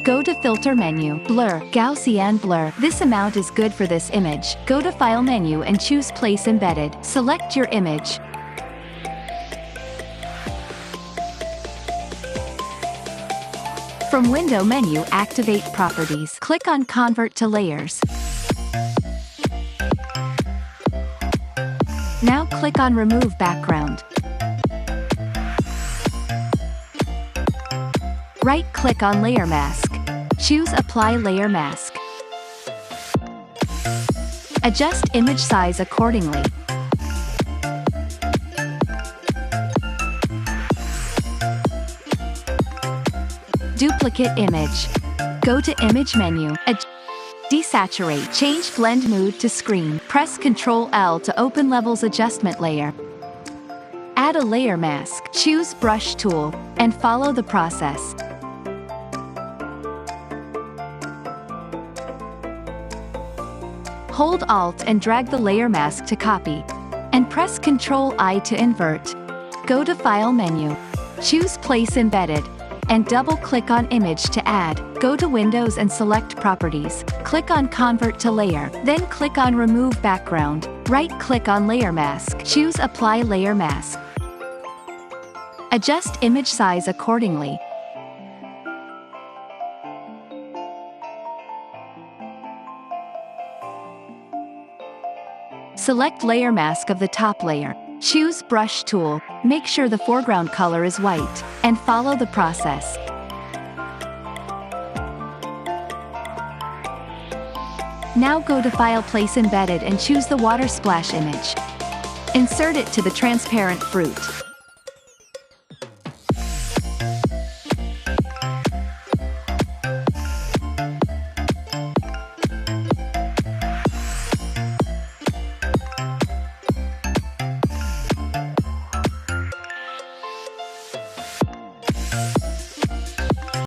Go to Filter menu, Blur, Gaussian Blur. This amount is good for this image. Go to File menu and choose Place Embedded. Select your image. From Window menu, activate Properties. Click on Convert to Layers. Now click on Remove Background. Right-click on Layer Mask. Choose Apply Layer Mask. Adjust image size accordingly. Duplicate image. Go to Image menu. Desaturate. Change blend mode to screen. Press Ctrl-L to open Levels Adjustment layer. Add a layer mask. Choose Brush tool, and follow the process. Hold Alt and drag the layer mask to copy, and press Ctrl-I to invert. Go to File menu. Choose Place Embedded, and double-click on Image to add. Go to Windows and select Properties. Click on Convert to Layer, then click on Remove Background. Right-click on Layer Mask. Choose Apply Layer Mask. Adjust image size accordingly. Select Layer Mask of the top layer. Choose Brush tool, make sure the foreground color is white, and follow the process. Now go to File, Place Embedded and choose the water splash image. Insert it to the transparent fruit.